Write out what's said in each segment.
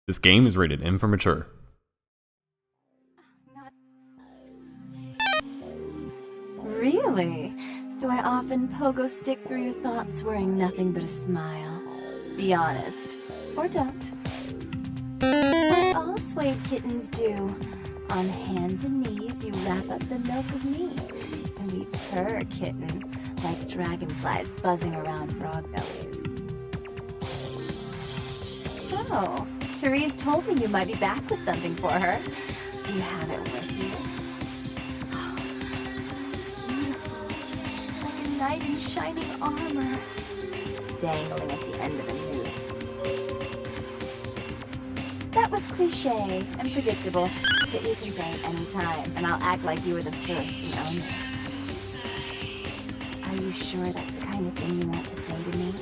This game is rated M for mature. Really? Do I often pogo stick through your thoughts wearing nothing but a smile? Be honest. Or don't. Like all sway kittens do. On hands and knees, you lap up the milk of me. And we purr, kitten, like dragonflies buzzing around frog bellies. So, Therese told me you might be back with something for her. Do you have it with you? It's beautiful, like a knight in shining armor, dangling at the end of a noose. That was cliche and predictable, but you can say it any time, and I'll act like you were the first to know me. Are you sure that's the kind of thing you want to say to me?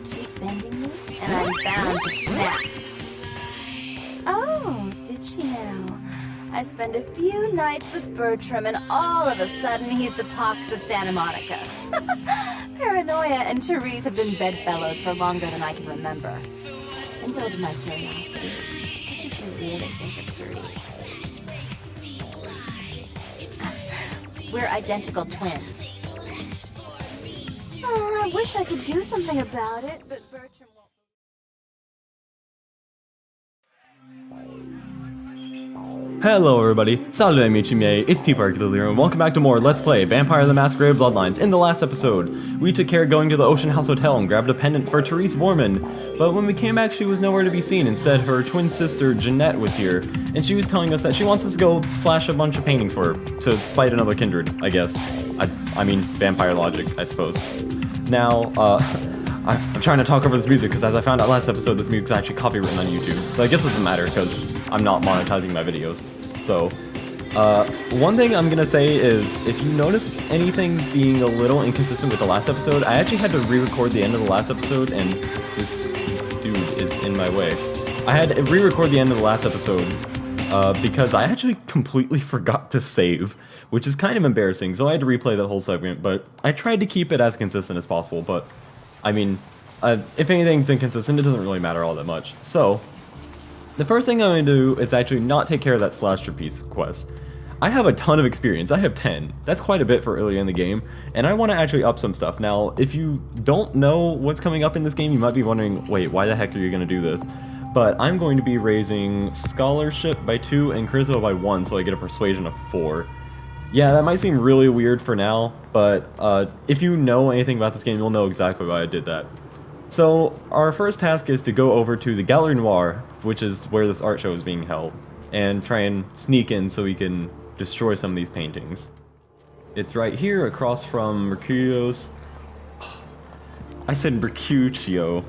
Keep bending me, and I'm bound to snap. Oh, did she now? I spend a few nights with Bertram, and all of a sudden he's the pox of Santa Monica. Paranoia and Therese have been bedfellows for longer than I can remember. Indulge my curiosity. What did you really think of Therese? We're identical twins. Oh, I wish I could do something about it, but Bertram won't. Hello everybody, salve amici miei, it's T-Park and welcome back to more Let's Play Vampire the Masquerade Bloodlines. In the last episode, we took care of going to the Ocean House Hotel and grabbed a pendant for Therese Vorman, but when we came back she was nowhere to be seen. Instead, her twin sister Jeanette was here, and she was telling us that she wants us to go slash a bunch of paintings for her, to spite another kindred, I guess. I mean, vampire logic, I suppose. Now, I'm trying to talk over this music because as I found out last episode, this music's actually copywritten on YouTube. So I guess it doesn't matter because I'm not monetizing my videos. So, one thing I'm gonna say is, if you notice anything being a little inconsistent with the last episode, I actually had to re-record the end of the last episode, and this dude is in my way. I had to re-record the end of the last episode, because I actually completely forgot to save, which is kind of embarrassing, so I had to replay that whole segment, but I tried to keep it as consistent as possible, but, I mean, if anything's inconsistent, it doesn't really matter all that much. So, the first thing I'm going to do is actually not take care of that slasher piece quest. I have a ton of experience, I have 10. That's quite a bit for early in the game, and I want to actually up some stuff. Now, if you don't know what's coming up in this game, you might be wondering, wait, why the heck are you going to do this? But I'm going to be raising Scholarship by 2 and Charisma by 1, so I get a Persuasion of 4. Yeah, that might seem really weird for now, but if you know anything about this game, you'll know exactly why I did that. So, our first task is to go over to the Gallery Noire, which is where this art show is being held, and try and sneak in so we can destroy some of these paintings. It's right here across from Mercurio's... I said Mercutio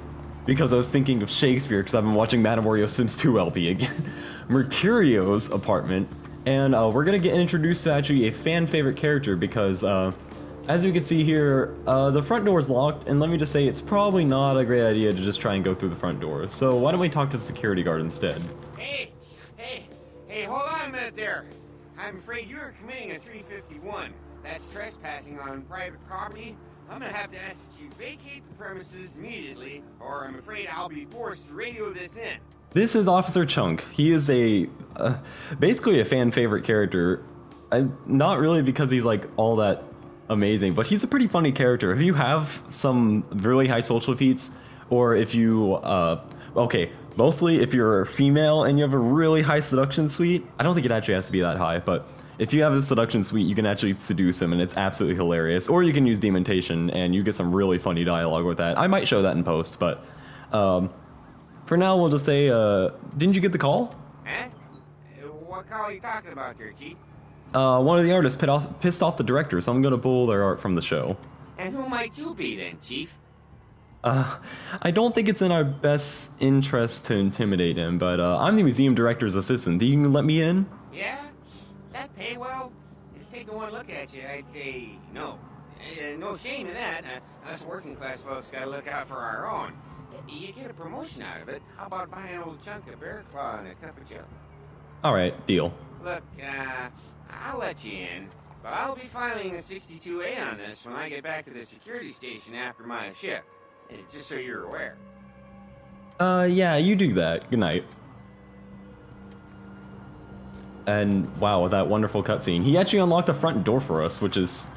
because I was thinking of Shakespeare because I've been watching Madame Wario Sims 2 LP again. Mercurio's apartment, and we're gonna get introduced to actually a fan favorite character because as you can see here, the front door is locked, and let me just say it's probably not a great idea to just try and go through the front door. So why don't we talk to the security guard instead? Hey, hold on a minute there. I'm afraid you are committing a 351. That's trespassing on private property. I'm gonna have to ask that you vacate the premises immediately, or I'm afraid I'll be forced to radio this in. This is Officer Chunk. He is a, basically a fan favorite character. Not really because he's like all that amazing, but he's a pretty funny character. If you have some really high social feats, or if you, okay, mostly if you're female and you have a really high seduction suite, I don't think it actually has to be that high, but if you have the seduction suite, you can actually seduce him and it's absolutely hilarious. Or you can use demontation and you get some really funny dialogue with that. I might show that in post, but for now we'll just say, didn't you get the call? Huh? What call are you talking about there, Chief? One of the artists pissed off the director, so I'm gonna pull their art from the show. And who might you be then, Chief? I don't think it's in our best interest to intimidate him, but I'm the museum director's assistant. Do you let me in? Yeah? That pay well? If taking one look at you, I'd say no. No shame in that. Us working class folks gotta look out for our own. You get a promotion out of it. How about buying an old chunk of bear claw and a cup of joe? Alright, deal. Look, I'll let you in, but I'll be filing a 62A on this when I get back to the security station after my shift. Just so you're aware. Yeah, you do that. Good night. And wow, that wonderful cutscene. He actually unlocked the front door for us, which is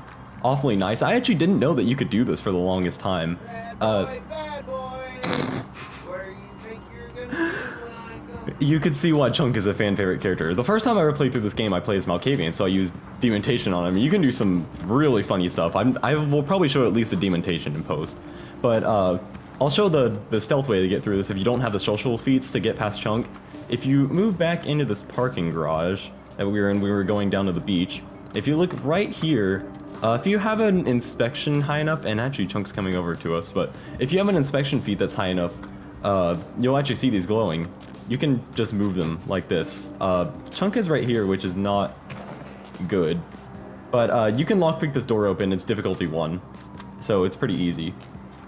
awfully nice. I actually didn't know that you could do this for the longest time. Bad boy. Where do you think you're gonna be when I come? You could see why Chunk is a fan favorite character. The first time I ever played through this game, I played as Malkavian, so I used Demontation on him. You can do some really funny stuff. I will probably show at least the Demontation in post. But I'll show the stealth way to get through this if you don't have the social feats to get past Chunk. If you move back into this parking garage that we were in, we were going down to the beach. If you look right here, if you have an inspection high enough, and actually Chunk's coming over to us, but if you have an inspection feat that's high enough, you'll actually see these glowing. You can just move them like this. Chunk is right here, which is not good. But you can lockpick this door open. It's difficulty 1, so it's pretty easy.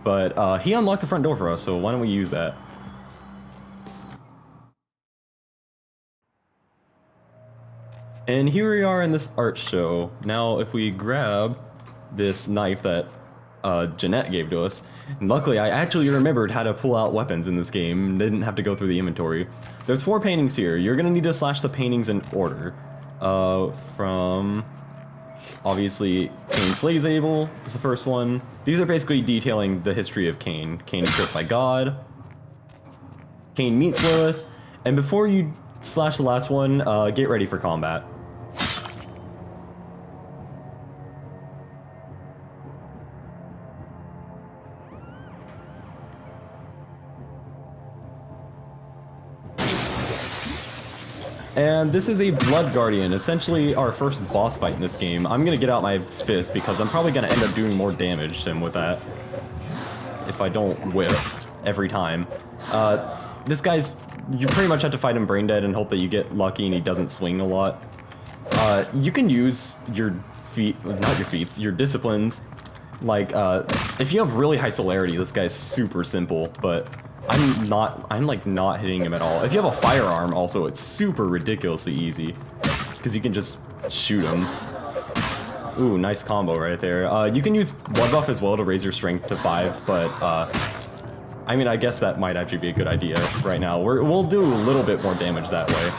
But he unlocked the front door for us, so why don't we use that? And here we are in this art show. Now, if we grab this knife that Jeanette gave to us, and luckily I actually remembered how to pull out weapons in this game, didn't have to go through the inventory. There's 4 paintings here. You're gonna need to slash the paintings in order. From, obviously, Cain slays Abel is the first one. These are basically detailing the history of Cain. Cain is tricked by God. Cain meets Lilith. And before you slash the last one, get ready for combat. And this is a Blood Guardian, essentially our first boss fight in this game. I'm gonna get out my fist because I'm probably gonna end up doing more damage to him with that. If I don't whiff every time. This guy's, you pretty much have to fight him brain dead and hope that you get lucky and he doesn't swing a lot. You can use your not your feats, your disciplines. Like, if you have really high celerity, this guy's super simple, but I'm like not hitting him at all. If you have a firearm also, it's super ridiculously easy. Because you can just shoot him. Ooh, nice combo right there. You can use blood buff as well to raise your strength to 5, but I mean, I guess that might actually be a good idea right now. We'll do a little bit more damage that way.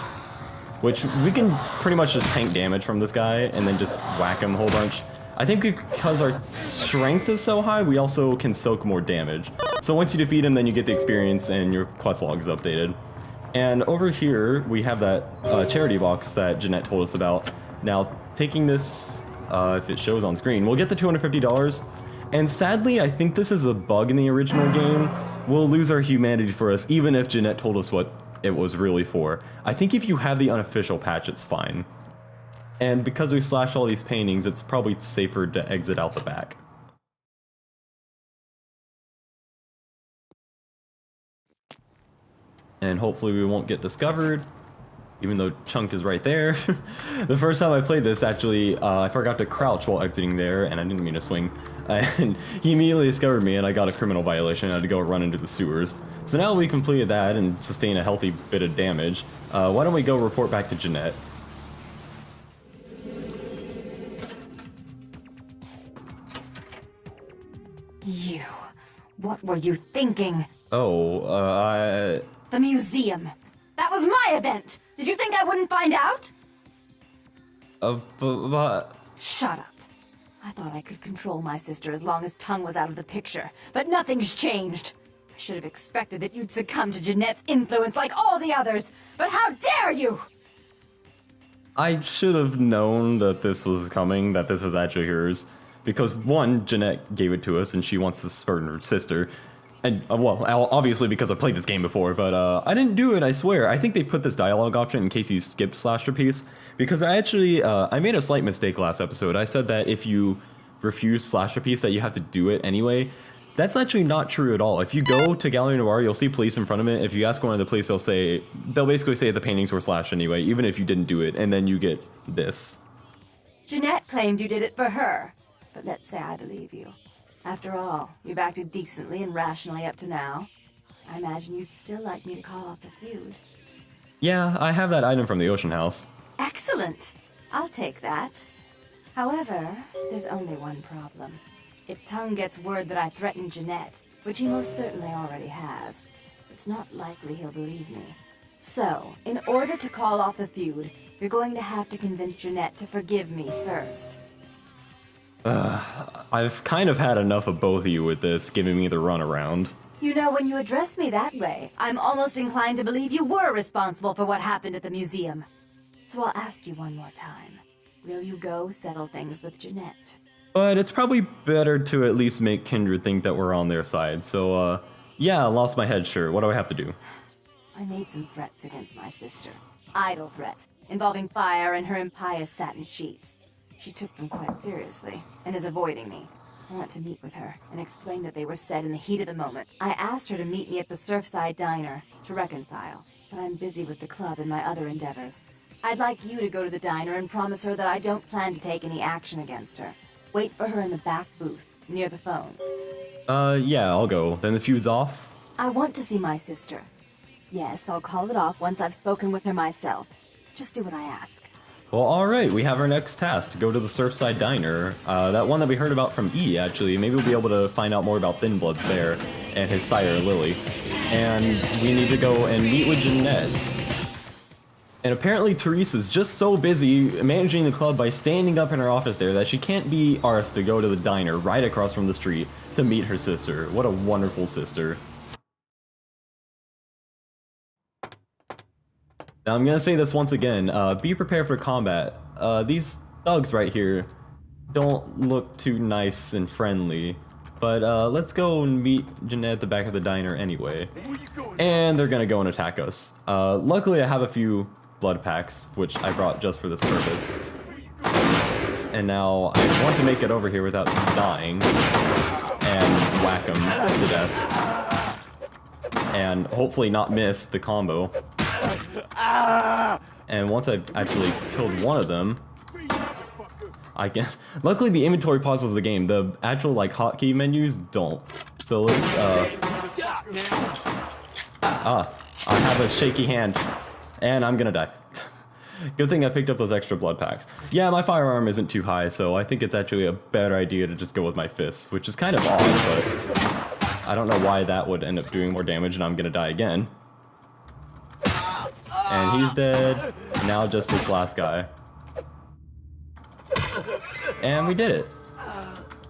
Which, we can pretty much just tank damage from this guy and then just whack him a whole bunch. I think because our strength is so high, we also can soak more damage. So once you defeat him, then you get the experience and your quest log is updated. And over here, we have that charity box that Jeanette told us about. Now, taking this, if it shows on screen, we'll get the $250. And sadly, I think this is a bug in the original game. We'll lose our humanity for us, even if Jeanette told us what it was really for. I think if you have the unofficial patch, it's fine. And because we slashed all these paintings, it's probably safer to exit out the back. And hopefully we won't get discovered, even though Chunk is right there. The first time I played this, actually, I forgot to crouch while exiting there, and I didn't mean to swing. And he immediately discovered me, and I got a criminal violation. I had to go run into the sewers. So now we completed that and sustained a healthy bit of damage. Why don't we go report back to Jeanette? You. What were you thinking? Oh, The museum. That was my event. Did you think I wouldn't find out? but... Shut up. I thought I could control my sister as long as Tongue was out of the picture, but nothing's changed. I should have expected that you'd succumb to Jeanette's influence like all the others, but how dare you! I should have known that this was coming, that this was actually hers. Because, one, Jeanette gave it to us, and she wants to spurn her sister. And, well, obviously because I played this game before, but I didn't do it, I swear. I think they put this dialogue option in case you skip slash repeats. Because I actually, I made a slight mistake last episode. I said that if you refuse slash repeats that you have to do it anyway. That's actually not true at all. If you go to Gallery Noir, you'll see police in front of it. If you ask one of the police, they'll basically say the paintings were slashed anyway, even if you didn't do it, and then you get this. Jeanette claimed you did it for her, but let's say I believe you. After all, you've acted decently and rationally up to now. I imagine you'd still like me to call off the feud. Yeah, I have that item from the Ocean House. Excellent! I'll take that. However, there's only one problem. If Tongue gets word that I threatened Jeanette, which he most certainly already has, it's not likely he'll believe me. So, in order to call off the feud, You're going to have to convince Jeanette to forgive me first. I've kind of had enough of both of you with this, giving me the runaround. You know, when you address me that way, I'm almost inclined to believe you were responsible for what happened at the museum. So I'll ask you one more time. Will you go settle things with Jeanette? But it's probably better to at least make Kindred think that we're on their side, so, yeah, I lost my head, sure. What do I have to do? I made some threats against my sister. Idle threats, involving fire and her impious satin sheets. She took them quite seriously, and is avoiding me. I want to meet with her, and explain that they were said in the heat of the moment. I asked her to meet me at the Surfside Diner, to reconcile, but I'm busy with the club and my other endeavors. I'd like you to go to the diner and promise her that I don't plan to take any action against her. Wait for her in the back booth, near the phones. Yeah, I'll go. Then the feud's off? I want to see my sister. Yes, I'll call it off once I've spoken with her myself. Just do what I ask. Well, alright, we have our next task, to go to the Surfside Diner. That one that we heard about from E, actually. Maybe we'll be able to find out more about Thin Bloods there, and his sire, Lily. And we need to go and meet with Jeanette. And apparently Therese is just so busy managing the club by standing up in her office there that she can't be arsed to go to the diner right across from the street to meet her sister. What a wonderful sister. Now I'm gonna say this once again, be prepared for combat. These thugs right here don't look too nice and friendly, but let's go and meet Jeanette at the back of the diner anyway. And they're gonna go and attack us. Luckily I have a few blood packs, which I brought just for this purpose. And now I want to make it over here without dying and whack them to death. And hopefully not miss the combo. And once I've actually killed one of them, I can... Luckily the inventory pauses the game, the actual like hotkey menus don't. So let's I have a shaky hand. And I'm gonna die. Good thing I picked up those extra blood packs. Yeah, my firearm isn't too high, so I think it's actually a better idea to just go with my fists, which is kind of odd, but I don't know why that would end up doing more damage, and I'm gonna die again. And he's dead. Now just this last guy. And we did it.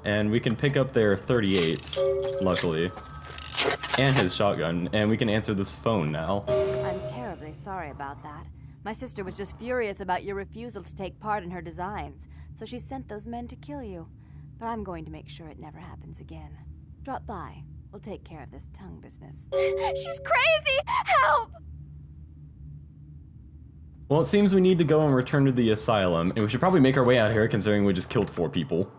And we can pick up their 38s, luckily. And his shotgun, and we can answer this phone now. I'm terribly sorry about that. My sister was just furious about your refusal to take part in her designs, so she sent those men to kill you. But I'm going to make sure it never happens again. Drop by. We'll take care of this tongue business. She's crazy! Help! Well, it seems we need to go and return to the asylum, and we should probably make our way out here considering we just killed 4 people.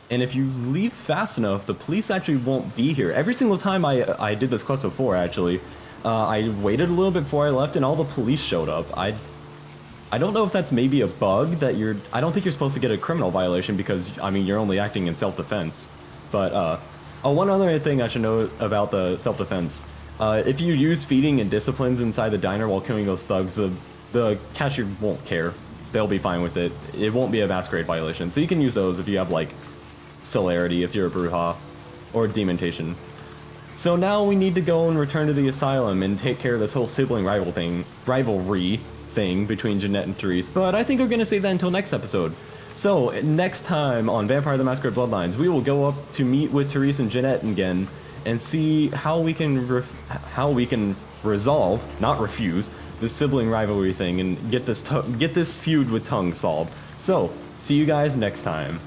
And if you leave fast enough, the police actually won't be here. Every single time I did this quest before, actually, I waited a little bit before I left and all the police showed up. I don't know if that's maybe a bug that I don't think you're supposed to get a criminal violation because, I mean, you're only acting in self-defense. But, oh, one other thing I should know about the self-defense. If you use feeding and disciplines inside the diner while killing those thugs, the cashier won't care. They'll be fine with it. It won't be a Masquerade violation. So you can use those if you have, like, celerity if you're a Bruja, or Demontation. So now we need to go and return to the asylum and take care of this whole sibling rivalry thing between Jeanette and Therese, but I think we're going to save that until next episode. So, next time on Vampire the Masquerade Bloodlines, we will go up to meet with Therese and Jeanette again and see how we can resolve, not refuse, this sibling rivalry thing and get this feud with Tongue solved. So, see you guys next time.